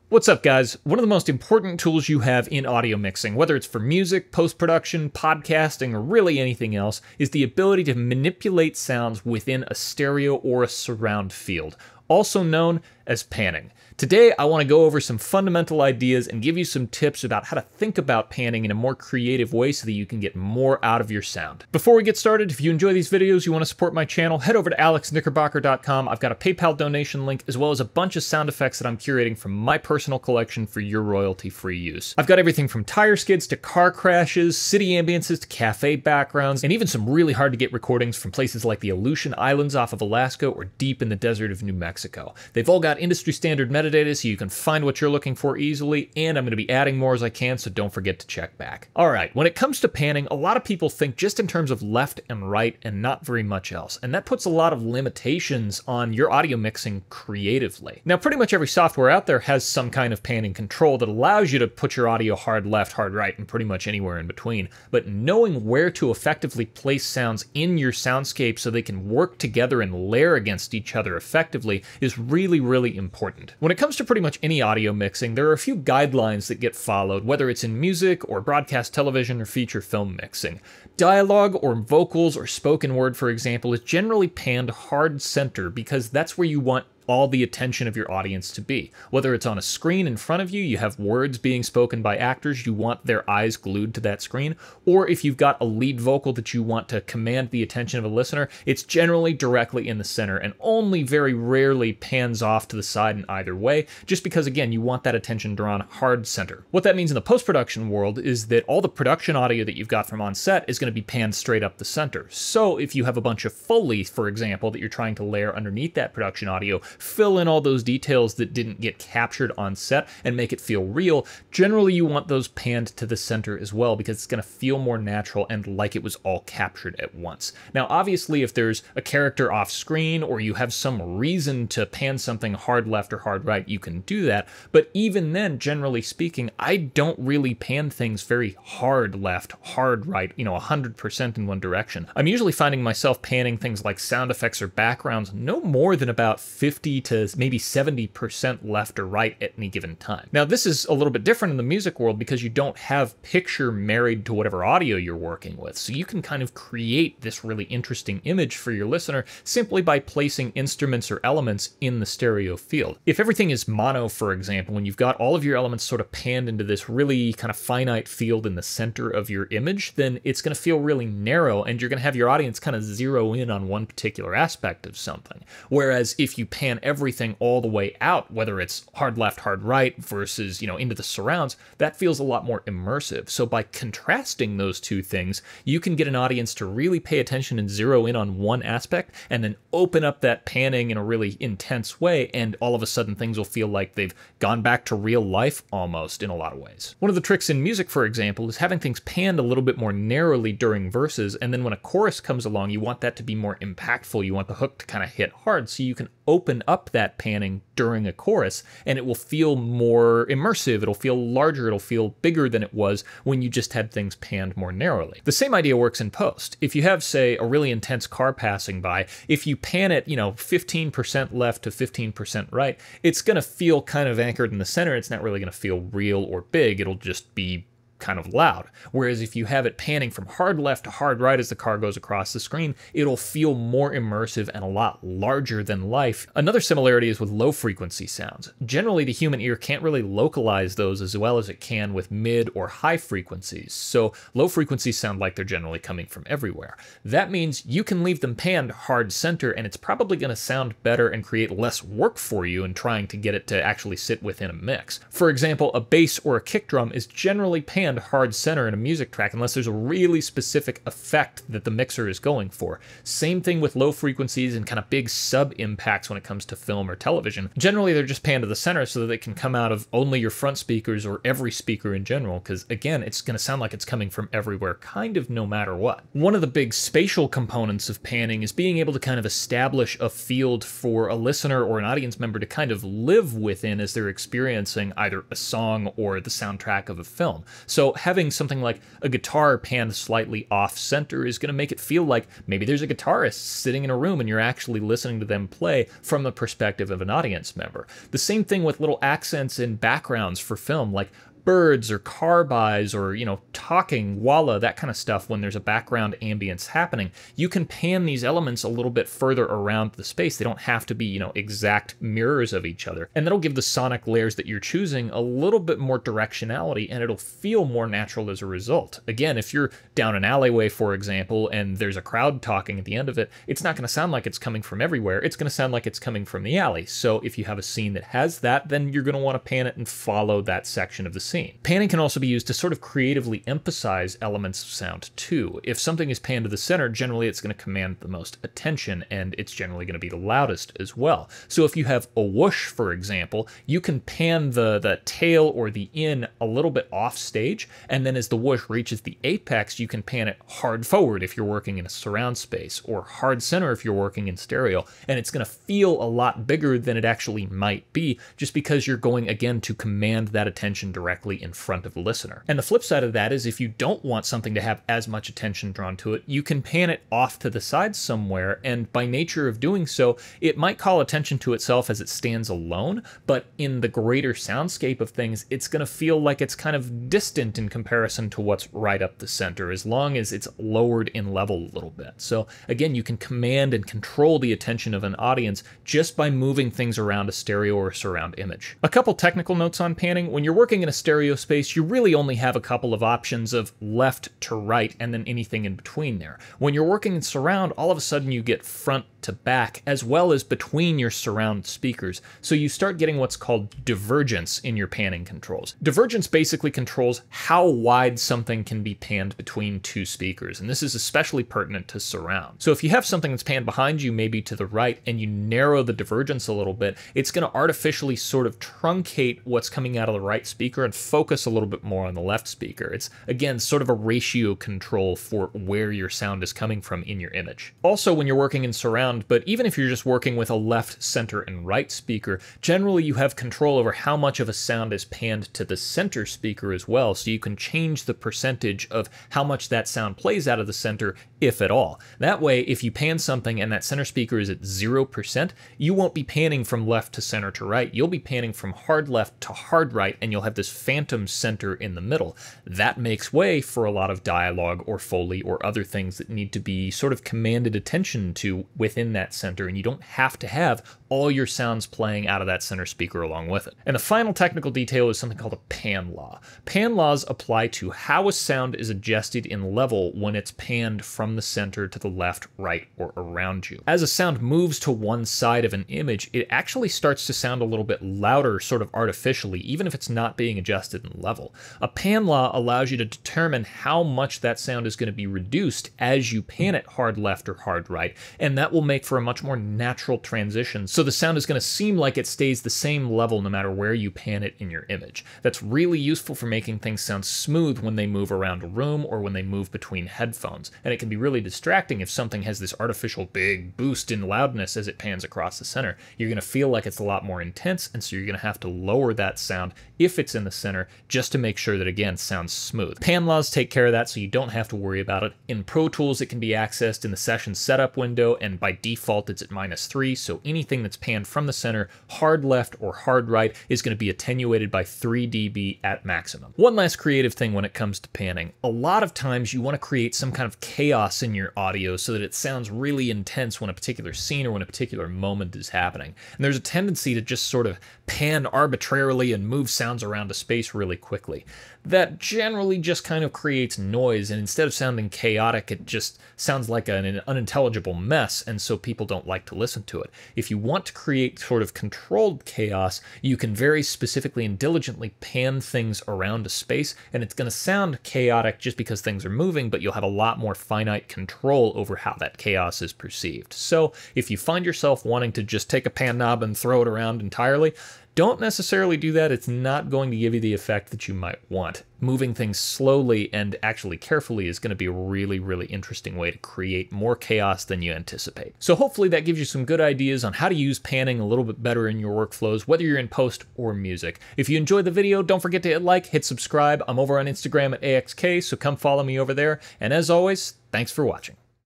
What's up, guys? One of the most important tools you have in audio mixing, whether it's for music, post-production, podcasting, or really anything else, is the ability to manipulate sounds within a stereo or a surround field, also known as panning. Today, I want to go over some fundamental ideas and give you some tips about how to think about panning in a more creative way so that you can get more out of your sound. Before we get started, if you enjoy these videos, you want to support my channel, head over to alexknickerbocker.com. I've got a PayPal donation link, as well as a bunch of sound effects that I'm curating from my personal collection for your royalty-free use. I've got everything from tire skids to car crashes, city ambiances to cafe backgrounds, and even some really hard to get recordings from places like the Aleutian Islands off of Alaska or deep in the desert of New Mexico. They've all got industry standard metadata so you can find what you're looking for easily, and I'm going to be adding more as I can, so don't forget to check back. Alright, when it comes to panning, a lot of people think just in terms of left and right and not very much else, and that puts a lot of limitations on your audio mixing creatively. Now, pretty much every software out there has some kind of panning control that allows you to put your audio hard left, hard right, and pretty much anywhere in between, but knowing where to effectively place sounds in your soundscape so they can work together and layer against each other effectively is really, really important. When it comes to pretty much any audio mixing, there are a few guidelines that get followed, whether it's in music or broadcast television or feature film mixing. Dialogue or vocals or spoken word, for example, is generally panned hard center because that's where you want all the attention of your audience to be. Whether it's on a screen in front of you, you have words being spoken by actors, you want their eyes glued to that screen, or if you've got a lead vocal that you want to command the attention of a listener, it's generally directly in the center and only very rarely pans off to the side in either way, just because, again, you want that attention drawn hard center. What that means in the post-production world is that all the production audio that you've got from on set is going to be panned straight up the center. So if you have a bunch of Foley, for example, that you're trying to layer underneath that production audio, fill in all those details that didn't get captured on set and make it feel real, generally you want those panned to the center as well because it's going to feel more natural and like it was all captured at once. Now, obviously, if there's a character off screen or you have some reason to pan something hard left or hard right, you can do that. But even then, generally speaking, I don't really pan things very hard left, hard right, 100% in one direction. I'm usually finding myself panning things like sound effects or backgrounds no more than about 50 to maybe 70% left or right at any given time. Now, this is a little bit different in the music world because you don't have picture married to whatever audio you're working with, so you can kind of create this really interesting image for your listener simply by placing instruments or elements in the stereo field. If everything is mono, for example, and you've got all of your elements sort of panned into this really kind of finite field in the center of your image, then it's going to feel really narrow and you're going to have your audience kind of zero in on one particular aspect of something. Whereas if you pan everything all the way out, whether it's hard left, hard right versus, into the surrounds, that feels a lot more immersive. So by contrasting those two things, you can get an audience to really pay attention and zero in on one aspect and then open up that panning in a really intense way, and all of a sudden things will feel like they've gone back to real life almost in a lot of ways. One of the tricks in music, for example, is having things panned a little bit more narrowly during verses, and then when a chorus comes along, you want that to be more impactful. You want the hook to kind of hit hard, so you can open up that panning during a chorus and it will feel more immersive, it'll feel larger, it'll feel bigger than it was when you just had things panned more narrowly. The same idea works in post. If you have, say, a really intense car passing by, if you pan it, 15% left to 15% right, it's going to feel kind of anchored in the center. It's not really going to feel real or big. It'll just be kind of loud. Whereas if you have it panning from hard left to hard right as the car goes across the screen, it'll feel more immersive and a lot larger than life. Another similarity is with low frequency sounds. Generally, the human ear can't really localize those as well as it can with mid or high frequencies. So low frequencies sound like they're generally coming from everywhere. That means you can leave them panned hard center and it's probably going to sound better and create less work for you in trying to get it to actually sit within a mix. For example, a bass or a kick drum is generally panned hard center in a music track unless there's a really specific effect that the mixer is going for. Same thing with low frequencies and kind of big sub impacts when it comes to film or television. Generally, they're just panned to the center so that they can come out of only your front speakers or every speaker in general, because again, it's going to sound like it's coming from everywhere, kind of no matter what. One of the big spatial components of panning is being able to kind of establish a field for a listener or an audience member to kind of live within as they're experiencing either a song or the soundtrack of a film. So having something like a guitar panned slightly off center is going to make it feel like maybe there's a guitarist sitting in a room and you're actually listening to them play from the perspective of an audience member. The same thing with little accents in backgrounds for film, like birds or car bys or, talking, walla, that kind of stuff. When there's a background ambience happening, you can pan these elements a little bit further around the space. They don't have to be, exact mirrors of each other. And that'll give the sonic layers that you're choosing a little bit more directionality, and it'll feel more natural as a result. Again, if you're down an alleyway, for example, and there's a crowd talking at the end of it, it's not going to sound like it's coming from everywhere. It's going to sound like it's coming from the alley. So if you have a scene that has that, then you're going to want to pan it and follow that section of the scene. Panning can also be used to sort of creatively emphasize elements of sound too. If something is panned to the center, generally it's going to command the most attention, and it's generally going to be the loudest as well. So if you have a whoosh, for example, you can pan the tail or the in a little bit off stage, and then as the whoosh reaches the apex, you can pan it hard forward if you're working in a surround space, or hard center if you're working in stereo, and it's going to feel a lot bigger than it actually might be, just because you're going, again, to command that attention directly in front of the listener. And the flip side of that is if you don't want something to have as much attention drawn to it, you can pan it off to the side somewhere, and by nature of doing so, it might call attention to itself as it stands alone, but in the greater soundscape of things, it's going to feel like it's kind of distant in comparison to what's right up the center, as long as it's lowered in level a little bit. So again, you can command and control the attention of an audience just by moving things around a stereo or surround image. A couple technical notes on panning. When you're working in a stereo space, you really only have a couple of options of left to right and then anything in between there. When you're working in surround, all of a sudden you get front to back as well as between your surround speakers. So you start getting what's called divergence in your panning controls. Divergence basically controls how wide something can be panned between two speakers, and this is especially pertinent to surround. So if you have something that's panned behind you, maybe to the right, and you narrow the divergence a little bit, it's going to artificially sort of truncate what's coming out of the right speaker and focus a little bit more on the left speaker. It's, again, sort of a ratio control for where your sound is coming from in your image. Also, when you're working in surround, but even if you're just working with a left, center, and right speaker, generally you have control over how much of a sound is panned to the center speaker as well, so you can change the percentage of how much that sound plays out of the center, if at all. That way, if you pan something and that center speaker is at 0%, you won't be panning from left to center to right. You'll be panning from hard left to hard right, and you'll have this phantom center in the middle. That makes way for a lot of dialogue or Foley or other things that need to be sort of commanded attention to within that center, and you don't have to have all your sounds playing out of that center speaker along with it. And the final technical detail is something called a pan law. Pan laws apply to how a sound is adjusted in level when it's panned from the center to the left, right, or around you. As a sound moves to one side of an image, it actually starts to sound a little bit louder, sort of artificially, even if it's not being adjusted in level. A pan law allows you to determine how much that sound is going to be reduced as you pan it hard left or hard right, and that will make for a much more natural transition. So the sound is going to seem like it stays the same level no matter where you pan it in your image. That's really useful for making things sound smooth when they move around a room or when they move between headphones. And it can be really distracting if something has this artificial big boost in loudness as it pans across the center. You're going to feel like it's a lot more intense, and so you're going to have to lower that sound if it's in the center just to make sure that, again, it sounds smooth. Pan laws take care of that, so you don't have to worry about it. In Pro Tools, it can be accessed in the session setup window, and by default, it's at -3, so anything that's panned from the center, hard left or hard right, is going to be attenuated by 3 dB at maximum. One last creative thing when it comes to panning. A lot of times you want to create some kind of chaos in your audio so that it sounds really intense when a particular scene or when a particular moment is happening. And there's a tendency to just sort of pan arbitrarily and move sounds around a space really quickly. That generally just kind of creates noise, and instead of sounding chaotic, it just sounds like an unintelligible mess, and so people don't like to listen to it. If you want to create sort of controlled chaos, you can very specifically and diligently pan things around a space, and it's going to sound chaotic just because things are moving, but you'll have a lot more finite control over how that chaos is perceived. So if you find yourself wanting to just take a pan knob and throw it around entirely, don't necessarily do that, it's not going to give you the effect that you might want. Moving things slowly and actually carefully is going to be a really, really interesting way to create more chaos than you anticipate. So hopefully that gives you some good ideas on how to use panning a little bit better in your workflows, whether you're in post or music. If you enjoyed the video, don't forget to hit like, hit subscribe. I'm over on Instagram at AXK, so come follow me over there. And as always, thanks for watching.